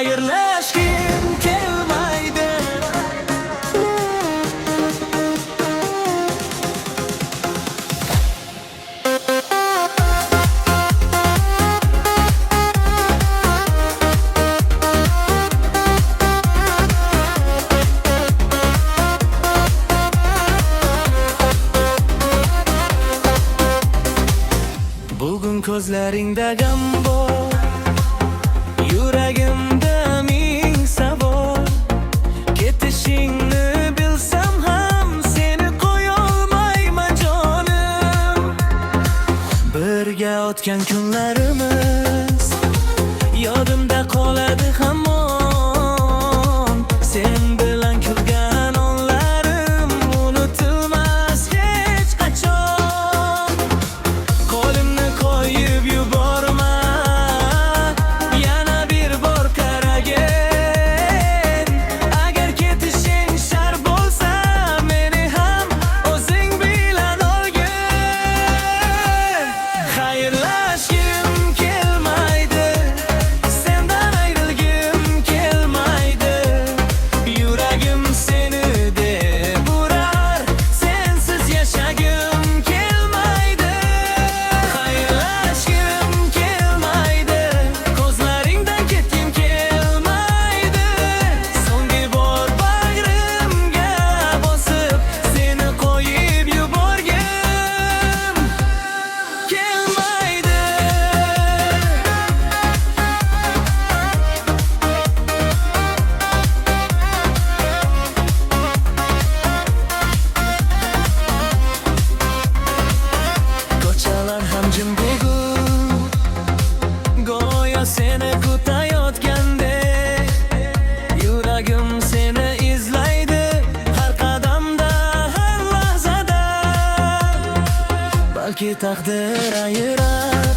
xayrlashgim kelmaydi. Bugun ko'zlaringda g'am bor, yuragimda ming savol. Ketishingni bilsam ham seni qo'yolmayman jonim. Birga o'tgan kunlarimiz yodimda qoladi hamon. Sen bilan kulgan onlarim unutilmas hech qachon. Qo'limni qo'yib yuborma, yana bir bor qaragin. Agar ketishing shart bo'lsa, meni ham o'zing bilan olgin. Xayrlashgim kelmaydi, sendan ayrilgim kelmaydi. Yuragim seni deb urar, sensiz yashagim kelmaydi. Xayrlashgim kelmaydi, ko'zlaringdan ketgim kelmaydi. So'nggi bor bag'rimga bosib, seni qo'yib yuborgim kelmaydi. Ko'chalar ham jim bugun, go'yo seni kutayotgandek. Yuragim seni izlaydi har qadamda, har lahzada. Balki taqdir ayirar,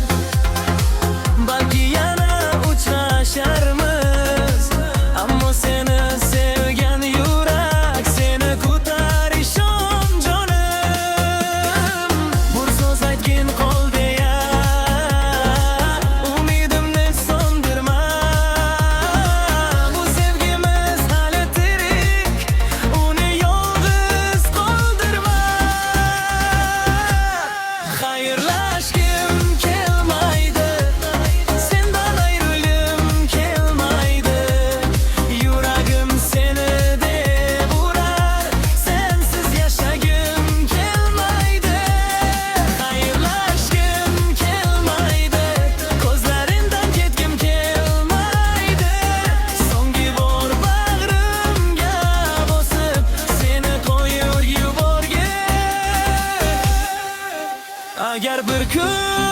balki yana uchrasharmiz. Ammo seni sevgan yurak seni kutar, ishon jonim. Bir so'z aytgin qol deya, umidimni so'ndirma. Bu sevgimiz hali tirik, uni yolg'iz qoldirma. Xayrlashgim kelmaydi, sendan ayrilgim kelmaydi. Yuragim seni deb urar, sensiz yashagim kelmaydi. Xayrlashgim kelmaydi, ko'zlaringdan ketgim kelmaydi. So'nggi bor bag'rimga bosib, seni qo'yib yuborgin. Agar bir kun